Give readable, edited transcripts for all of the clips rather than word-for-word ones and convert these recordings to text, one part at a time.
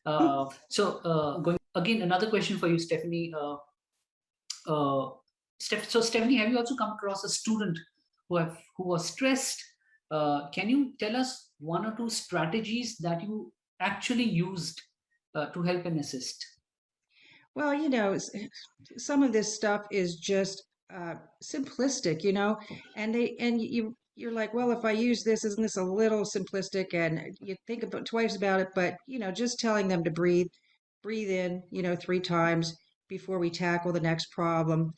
Going again, another question for you, Stephanie. So Stephanie, have you also come across a student who was stressed? Can you tell us one or two strategies that you actually used to help and assist? Well, some of this stuff is just simplistic, and you're like, well, if I use this, isn't this a little simplistic? And you think about twice about it, but just telling them to breathe in, 3 times before we tackle the next problem.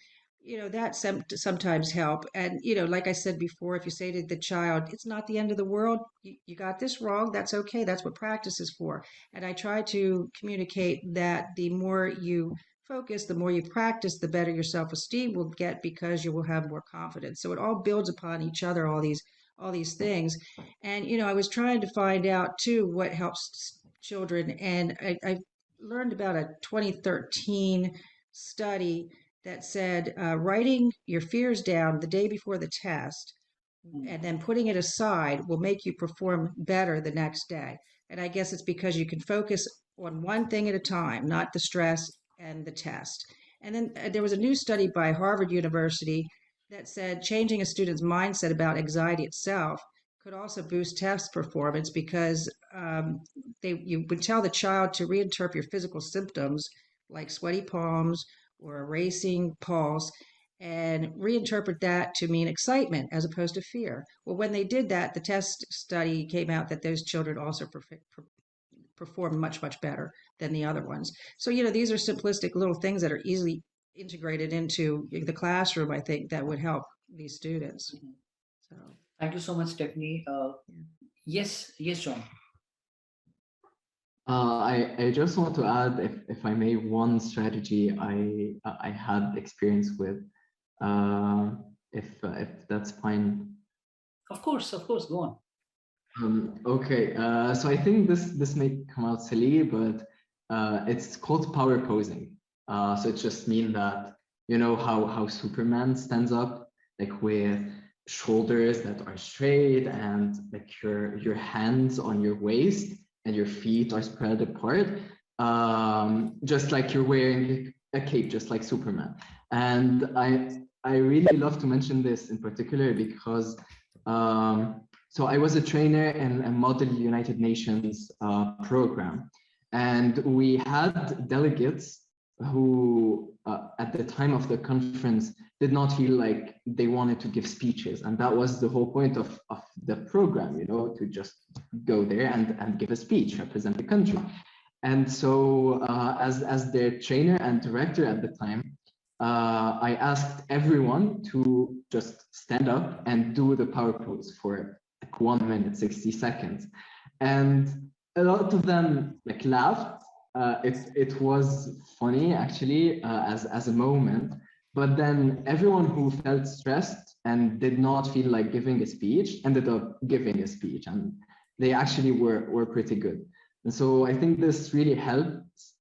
That sometimes help. And, like I said before, if you say to the child, it's not the end of the world, you got this wrong, that's okay. That's what practice is for. And I try to communicate that the more you focus, the more you practice, the better your self-esteem will get because you will have more confidence. So it all builds upon each other, all these things. And, I was trying to find out too what helps children. And I learned about a 2013 study that said writing your fears down the day before the test and then putting it aside will make you perform better the next day. And I guess it's because you can focus on one thing at a time, not the stress and the test. And then there was a new study by Harvard University that said changing a student's mindset about anxiety itself could also boost test performance because you would tell the child to reinterpret your physical symptoms like sweaty palms or a racing pulse and reinterpret that to mean excitement as opposed to fear. Well, when they did that, the test study came out that those children also performed much, much better than the other ones. So, these are simplistic little things that are easily integrated into the classroom, I think, that would help these students. So, Thank you so much, Stephanie. Yes, John. I just want to add, if I may, one strategy I had experience with, if that's fine. Of course, go on. Okay, so I think this may come out silly, but it's called power posing. So it just means that how Superman stands up, like with shoulders that are straight and like your hands on your waist and your feet are spread apart, just like you're wearing a cape, just like Superman. And I really love to mention this in particular because so I was a trainer in a Model United Nations program, and we had delegates who, at the time of the conference, did not feel like they wanted to give speeches. And that was the whole point of the program, to just go there and give a speech, represent the country. And so as their trainer and director at the time, I asked everyone to just stand up and do the power pose for like 1 minute, 60 seconds. And a lot of them like laughed. It was funny actually as a moment, but then everyone who felt stressed and did not feel like giving a speech ended up giving a speech, and they actually were pretty good. And so I think this really helps.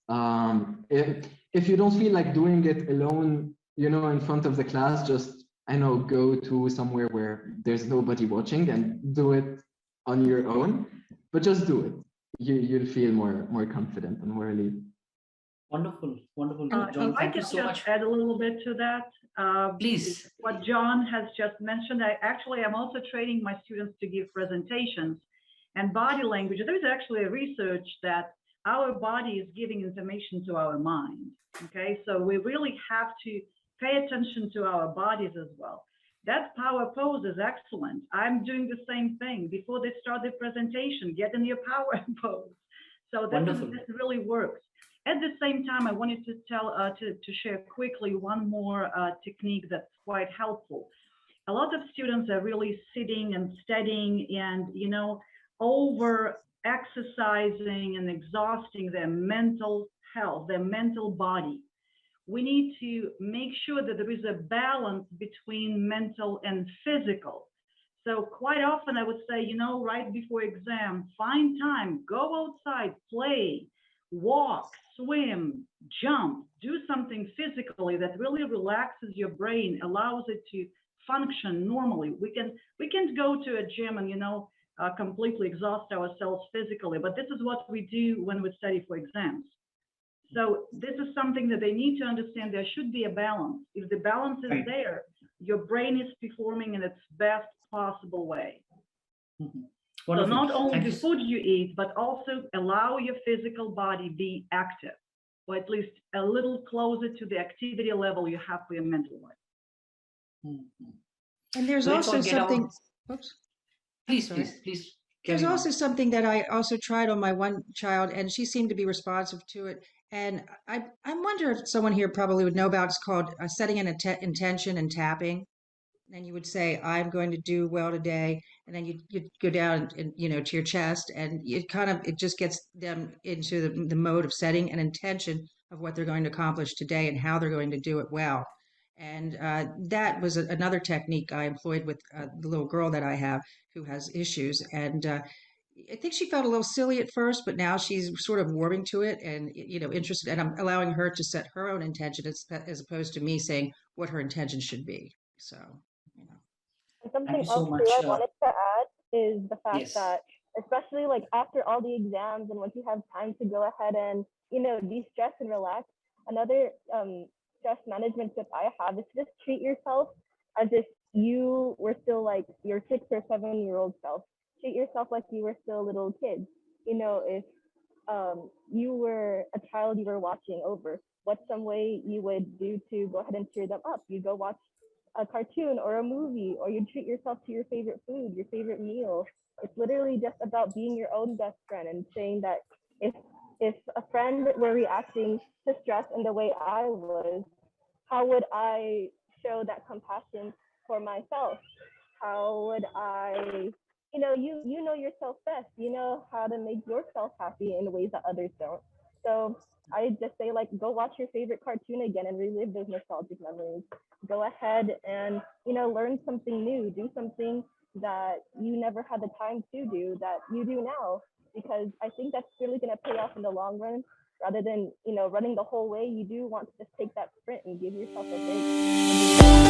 If you don't feel like doing it alone, in front of the class, just go to somewhere where there's nobody watching and do it on your own, but just do it. You'll feel more confident and more relieved. Wonderful. John, thank you so much. Add a little bit to that. Please. What John has just mentioned, I'm also training my students to give presentations and body language. There's actually a research that our body is giving information to our mind. Okay, so we really have to pay attention to our bodies as well. That power pose is excellent. I'm doing the same thing before they start the presentation. Get in your power pose. So this really works. At the same time, I wanted to to share quickly one more technique that's quite helpful. A lot of students are really sitting and studying and over exercising and exhausting their mental health, their mental body. We need to make sure that there is a balance between mental and physical. So quite often I would say, right before exam, find time, go outside, play, walk, swim, jump, do something physically that really relaxes your brain, allows it to function normally. We can go to a gym and completely exhaust ourselves physically. But this is what we do when we study for exams. So this is something that they need to understand. There should be a balance. If the balance is Right. there, your brain is performing in its best possible way. Mhm. So Wonderful. not only Thank the you. food you eat, but also allow your physical body be active, or at least a little closer to the activity level you have for your mental life. Mhm. And there's Let's all also get something, our. oops, Please, sorry. please There's carry on. also something that I also tried on my one child, and she seemed to be responsive to it. And I wonder if someone here probably would know about. It's called setting an intention and tapping. And you would say, "I'm going to do well today," and then you go down and to your chest, and it just gets them into the mode of setting an intention of what they're going to accomplish today and how they're going to do it well. And that was another technique I employed with the little girl that I have who has issues. And I think she felt a little silly at first, but now she's sort of warming to it and interested. And I'm allowing her to set her own intention as opposed to me saying what her intention should be. So, you know. And Thank something you so else too much. I wanted to add is the fact Yes. that, especially like after all the exams and once you have time to go ahead and de-stress and relax, another stress management tip I have is just treat yourself as if you were still like your 6 or 7 year old self. Treat yourself like you were still a little kid. If you were a child you were watching over, what's some way you would do to go ahead and cheer them up? You go watch a cartoon or a movie, or you treat yourself to your favorite food, your favorite meal. It's literally just about being your own best friend and saying that if a friend were reacting to stress in the way I was, how would I show that compassion for myself? How would I, you know yourself best. You know how to make yourself happy in ways that others don't. So I just say, like, go watch your favorite cartoon again and relive those nostalgic memories. Go ahead and learn something new. Do something that you never had the time to do that you do now, because I think that's really going to pay off in the long run. Rather than running the whole way, you do want to just take that sprint and give yourself a break.